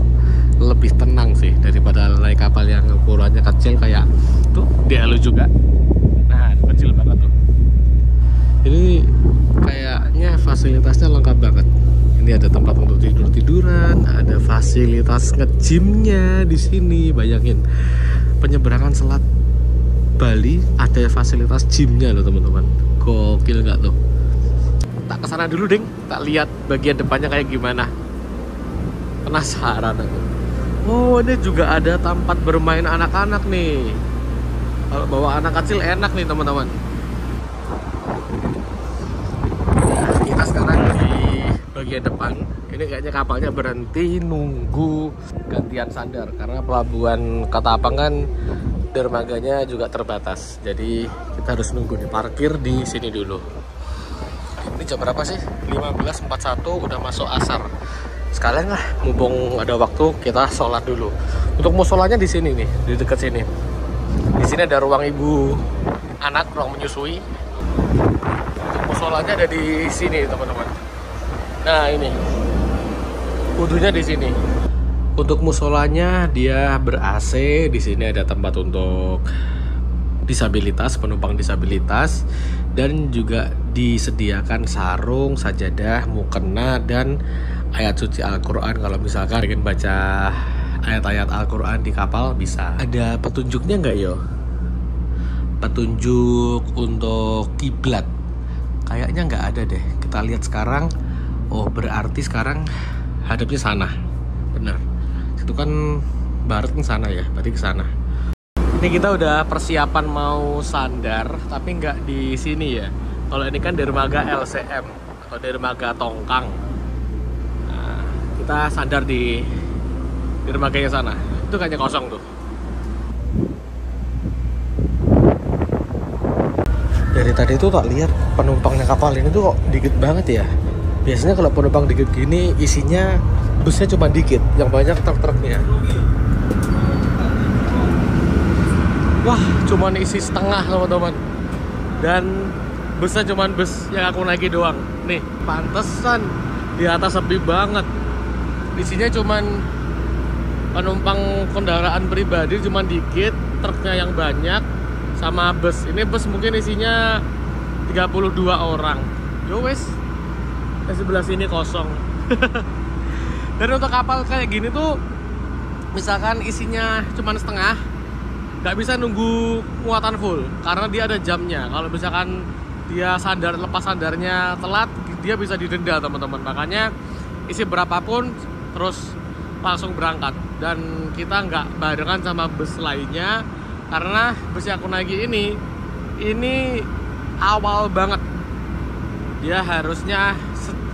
Speaker 1: lebih tenang sih daripada naik kapal yang ukurannya kecil kayak tuh DLU juga. Nah, kecil banget tuh. Ini kayaknya fasilitasnya lengkap banget. Ini ada tempat untuk tidur-tiduran, ada fasilitas nge-gymnya di sini. Bayangin, penyeberangan Selat Bali ada fasilitas gymnya loh teman-teman. Gokil nggak tuh? Tak kesana dulu ding, tak lihat bagian depannya kayak gimana. Penasaran aku. Oh, ini juga ada tempat bermain anak-anak nih. Kalau bawa anak kecil enak nih teman-teman. Kita sekarang di bagian depan. Ini kayaknya kapalnya berhenti nunggu gantian sandar karena pelabuhan Ketapang kan dermaganya juga terbatas. Jadi kita harus nunggu di parkir di sini dulu. Ini jam berapa sih? 15.41 udah masuk asar. Sekalian lah, mumpung ada waktu kita sholat dulu. Untuk musolanya di sini nih, di dekat sini. Di sini ada ruang ibu anak, ruang menyusui. Untuk musolanya ada di sini teman-teman. Nah ini, wudhunya di sini. Untuk musolanya dia ber-AC. Di sini ada tempat untuk disabilitas, penumpang disabilitas, dan juga disediakan sarung, sajadah, mukena, dan ayat suci Al-Quran. Kalau misalkan ingin baca ayat-ayat Al-Quran di kapal bisa. Ada petunjuknya nggak yo? Petunjuk untuk kiblat kayaknya nggak ada deh. Kita lihat sekarang. Oh, berarti sekarang hadapnya sana. Bener. Itu kan barat kan sana ya, berarti ke sana. Ini kita udah persiapan mau sandar, tapi nggak di sini ya. Kalau ini kan dermaga LCM atau dermaga Tongkang. Nah, kita sandar di dermaganya sana. Itu kayaknya kosong tuh. Dari tadi tuh tak lihat penumpangnya kapal ini tuh kok dikit banget ya. Biasanya kalau penumpang dikit gini isinya busnya cuma dikit, yang banyak truk-truknya. Wah, cuman isi setengah teman-teman. Dan busnya cuman bus yang aku naiki doang. Nih, pantesan di atas sepi banget. Isinya cuman penumpang kendaraan pribadi cuman dikit, truknya yang banyak, sama bus. Ini bus mungkin isinya 32 orang. Yo wes, di sebelah sini kosong. Dan untuk kapal kayak gini tuh, misalkan isinya cuma setengah, nggak bisa nunggu muatan full karena dia ada jamnya. Kalau misalkan dia lepas sandarnya telat, dia bisa didenda teman-teman. Makanya isi berapapun terus langsung berangkat. Dan kita nggak barengan sama bus lainnya karena bus yang aku naiki ini awal banget. Dia harusnya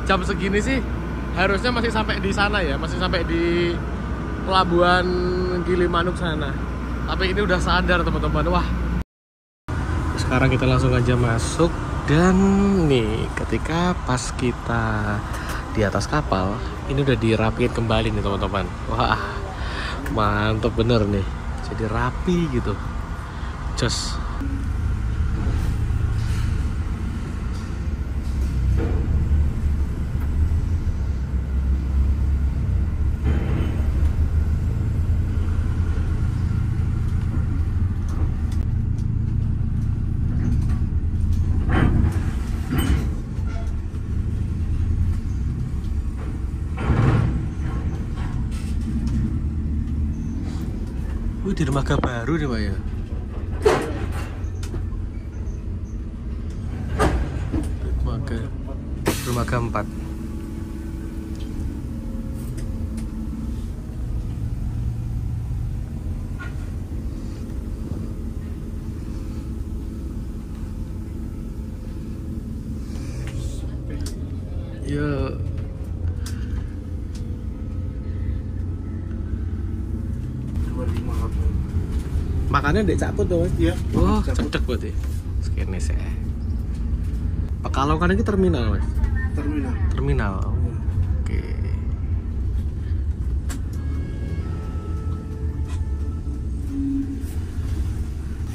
Speaker 1: jam segini sih harusnya masih sampai di sana ya, masih sampai di pelabuhan Gilimanuk sana. Tapi ini udah sadar teman-teman. Wah, sekarang kita langsung aja masuk Dan nih ketika pas kita di atas kapal, ini udah dirapiin kembali nih teman-teman. Wah, mantep bener nih. Jadi rapi gitu. Jos. Di dermaga baru nih Pak ya. Dermaga 4. Ya. Makannya dek Caput tuh, Mas?
Speaker 3: Iya.
Speaker 1: Oh, cedek berarti. Sekene sih. Pekalongan ini terminal, Mas.
Speaker 3: Terminal.
Speaker 1: Terminal. Oke.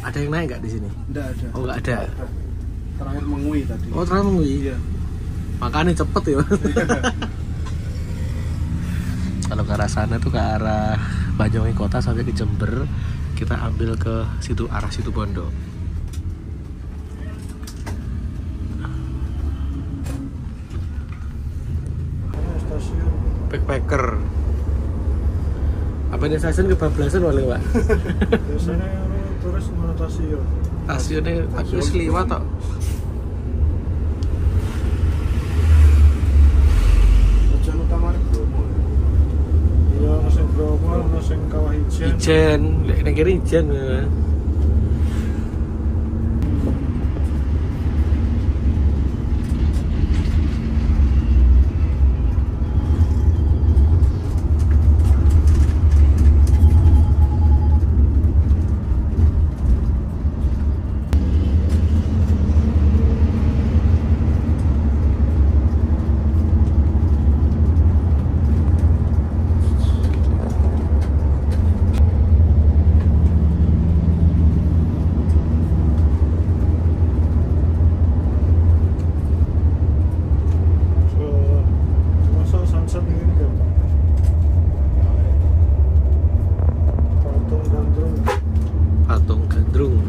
Speaker 1: Ada yang naik nggak di sini?
Speaker 3: Enggak ada.
Speaker 1: Oh, nggak ada.
Speaker 3: Terakhir Mengui tadi.
Speaker 1: Oh, terang mengui.
Speaker 3: Iya.
Speaker 1: Makanya cepet ya. Kalau ke arah sana tuh ke arah Banyuwangi Kota sampai ke Jember, kita ambil ke situ arah Situbondo.
Speaker 3: Stasiun.
Speaker 1: Backpacker. Apa ini stasiun kebablasan paling Pak?
Speaker 3: Biasanya turis mana stasiun?
Speaker 1: Stasiunnya tapi wis liwat tok.
Speaker 3: Tujuan utama Bromo. Iya, nasi Bromo, nasi Kawah Ijen.
Speaker 1: Ijen, nek kiri Ijen. Ya. Patung Gandrung.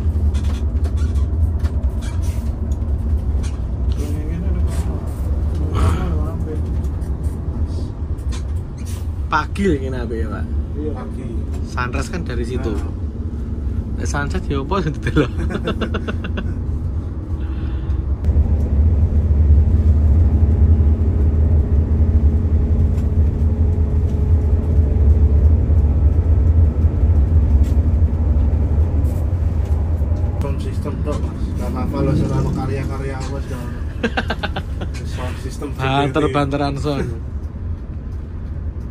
Speaker 1: Pagi lagi nabe ya Pak.
Speaker 3: Iya, pagi.
Speaker 1: Sunrise kan dari situ. Nah, sunset ya apa gitu loh.
Speaker 3: Sistem tok Mas. Karena kalau selama karya-karya apa sudah sound system
Speaker 1: Banter-banteran son.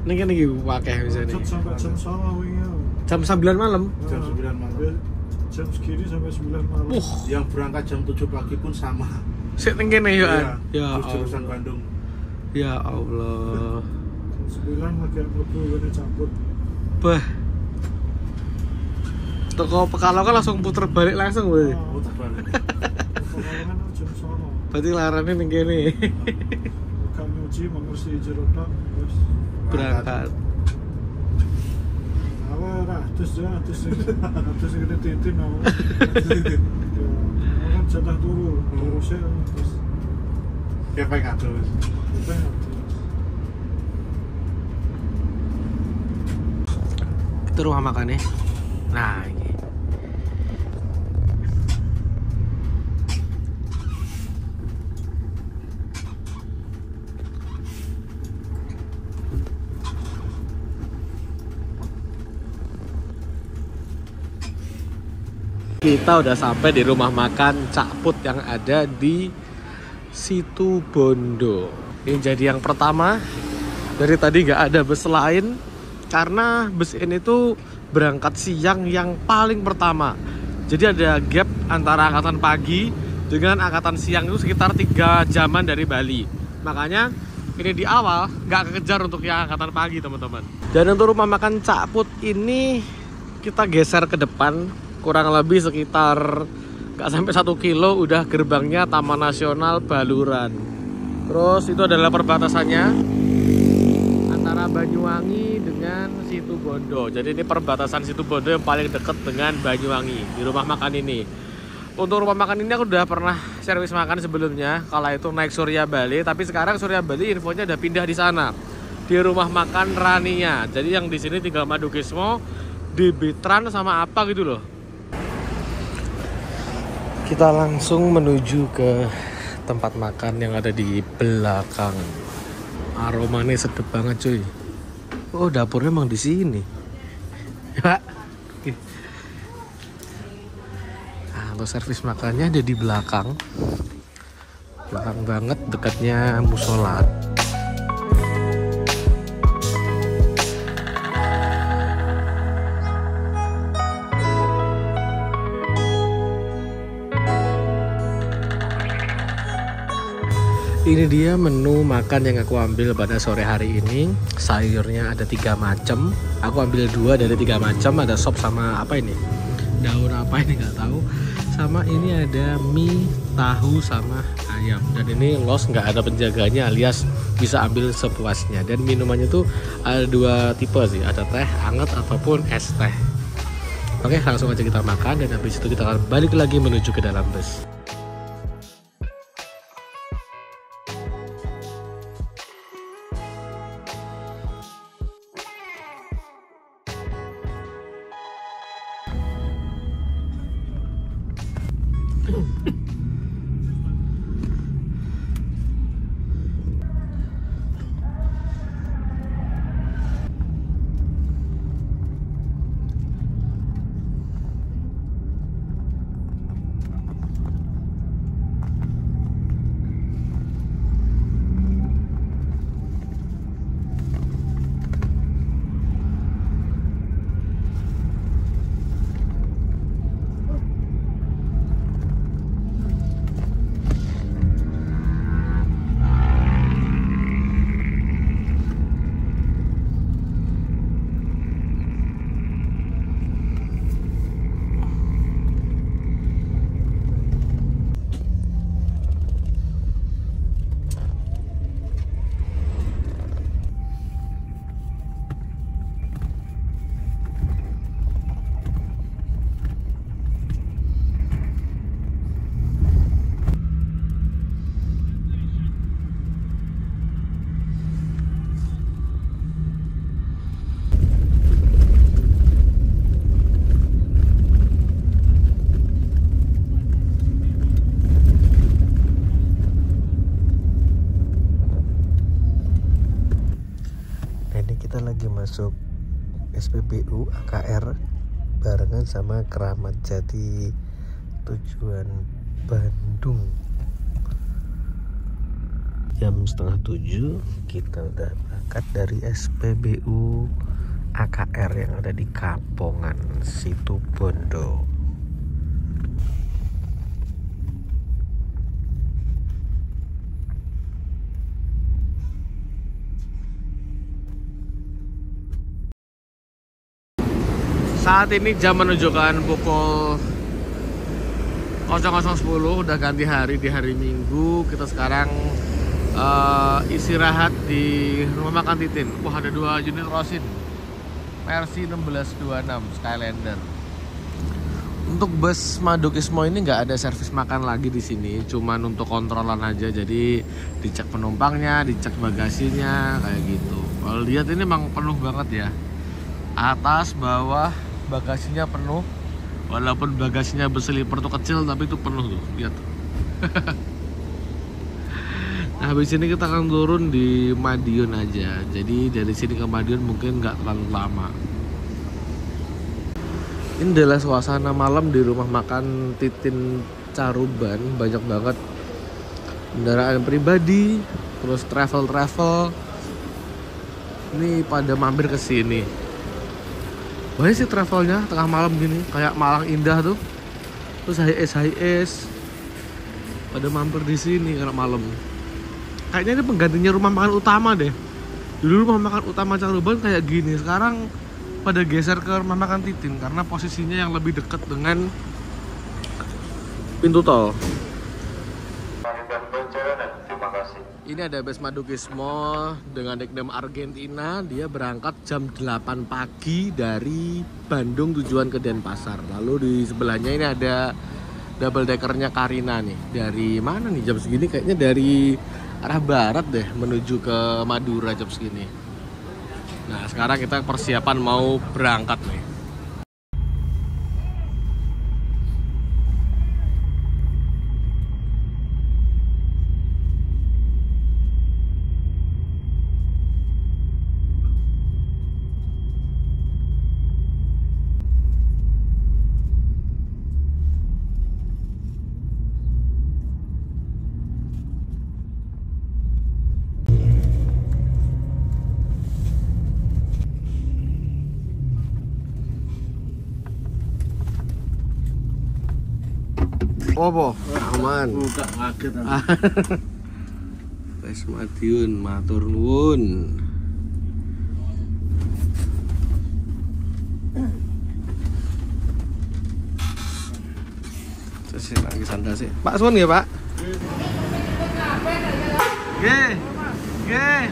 Speaker 1: Ini kan lagi pakai misalnya.
Speaker 3: sampai jam 9 wingi.
Speaker 1: Jam 9 malam.
Speaker 4: Jam 9 malam.
Speaker 3: Jam segini sampai 9 malam.
Speaker 4: Yang berangkat jam 7 pagi pun sama.
Speaker 1: Sik teng kene yo.
Speaker 4: Iya,
Speaker 1: Ya
Speaker 4: terus jurusan
Speaker 1: Allah.
Speaker 4: Bandung.
Speaker 1: Ya Allah.
Speaker 3: Jam 9 lagi mlebu ngene Caput.
Speaker 1: Bah. Toko Pekalongan langsung puter balik langsung berarti.
Speaker 3: Oh,
Speaker 4: Terbalik.
Speaker 3: Pekalongan jam 9.
Speaker 1: Berarti larane ning kene.
Speaker 3: Bukan nyuci mengurusi jero tok wis.
Speaker 1: Berangkat.
Speaker 3: Aku ratus gede titin aku. Kan jatah turu, terusnya terus
Speaker 4: Kayak pengen terus.
Speaker 3: kita
Speaker 1: Itu rumah makannya. Nah, ini. Kita udah sampai di rumah makan Cak Put yang ada di Situbondo. Ini jadi yang pertama. Dari tadi nggak ada bus lain karena bus ini tuh berangkat siang yang paling pertama. Jadi ada gap antara angkatan pagi dengan angkatan siang itu sekitar 3 jaman dari Bali. Makanya ini di awal nggak kekejar untuk yang angkatan pagi teman-teman. Dan untuk rumah makan Cak Put ini kita geser ke depan kurang lebih sekitar nggak sampai 1 kilo udah gerbangnya Taman Nasional Baluran. Terus itu adalah perbatasannya antara Banyuwangi dengan Situbondo. Jadi ini perbatasan Situbondo yang paling dekat dengan Banyuwangi di rumah makan ini. Untuk rumah makan ini aku udah pernah servis makan sebelumnya, kala itu naik Surya Bali, tapi sekarang Surya Bali infonya udah pindah di sana. Di rumah makan Rania. Jadi yang di sini tinggal Madukismo, di Bitran sama apa gitu loh. Kita langsung menuju ke tempat makan yang ada di belakang. Aromanya sedap banget cuy. Oh, dapurnya emang di sini. Ya. Untuk servis makannya ada di belakang banget, dekatnya musola. Ini dia menu makan yang aku ambil pada sore hari ini. Sayurnya ada 3 macam. Aku ambil 2 dari 3 macam. Ada sop sama apa ini? Daun apa ini nggak tahu. Sama ini ada mie, tahu sama ayam. Dan ini los nggak ada penjaganya alias bisa ambil sepuasnya. Dan minumannya tuh ada 2 tipe sih, ada teh hangat ataupun es teh. Oke, langsung aja kita makan dan habis itu kita akan balik lagi menuju ke dalam bus. Masuk SPBU AKR barengan sama Keramat Jati tujuan Bandung. Jam 6:30 kita udah berangkat dari SPBU AKR yang ada di Kapongan, Situbondo. Saat ini jam menunjukkan pukul 00.10, udah ganti hari di hari Minggu. Kita sekarang istirahat di rumah makan Titin. Wah, ada 2 unit Rosin versi 1626 Skylander. Untuk bus Madukismo ini nggak ada servis makan lagi di sini, cuman untuk kontrolan aja. Jadi dicek penumpangnya, dicek bagasinya kayak gitu. Kalau lihat ini emang penuh banget ya. Atas, bawah bagasinya penuh. Walaupun bagasinya berseliper tuh kecil, tapi itu penuh tuh, lihat. Nah, habis ini kita akan turun di Madiun aja. Jadi dari sini ke Madiun mungkin nggak terlalu lama. Ini adalah suasana malam di rumah makan Titin Caruban. Banyak banget kendaraan pribadi, terus travel. Ini pada mampir ke sini. Banyak sih travelnya tengah malam gini, kayak Malang Indah tuh. Terus HIS. pada mampir di sini kalau malam. Kayaknya ini penggantinya rumah makan utama deh. Dulu rumah makan utama Caruban kayak gini, sekarang pada geser ke rumah makan Titin karena posisinya yang lebih dekat dengan pintu tol. Ini ada bus Madukismo dengan nickname Argentina. Dia berangkat jam 8 pagi dari Bandung tujuan ke Denpasar. Lalu di sebelahnya ini ada double deckernya Karina nih. Dari mana nih jam segini? Kayaknya dari arah barat deh menuju ke Madura jam segini. Nah sekarang kita persiapan mau berangkat nih. Opo, aman.
Speaker 3: Buka ngaget.
Speaker 1: Wes Madiun, matur nuwun. Terus lagi santai sih. Pak Suwun ya, Pak? Nggih. Nggih.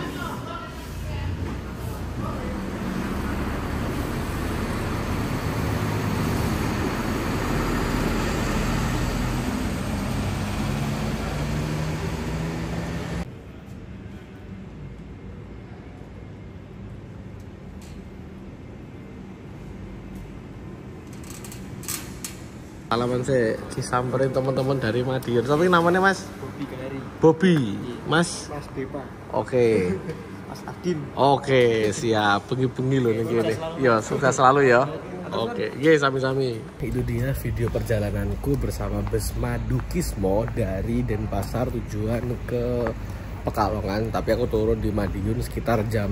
Speaker 1: Alaman saya disamperin teman-teman dari Madiun. Tapi namanya Mas?
Speaker 3: Bobby Gari.
Speaker 1: Bobby. Mas?
Speaker 3: Mas Depa.
Speaker 1: Oke.
Speaker 3: Mas Adin.
Speaker 1: Oke, siap. Bengi-bengi loh nih gini. Ya, sukses selalu ya. Oke, yes, sami-sami. Itu dia video perjalananku bersama bus Madukismo dari Denpasar tujuan ke Pekalongan. Tapi aku turun di Madiun sekitar jam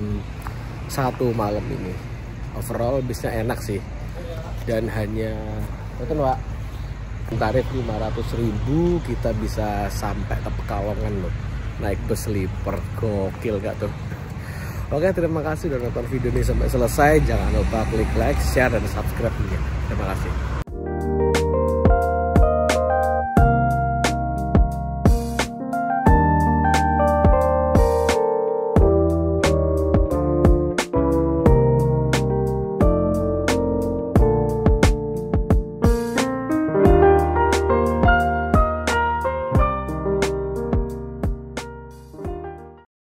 Speaker 1: 1 malam ini. Overall busnya enak sih. Dan hanya betul Pak, tarif 500.000 kita bisa sampai ke Pekalongan loh. Naik bus sleeper, gokil gak tuh? Oke, terima kasih udah nonton video ini sampai selesai. Jangan lupa klik like, share, dan subscribe-nya. Terima kasih.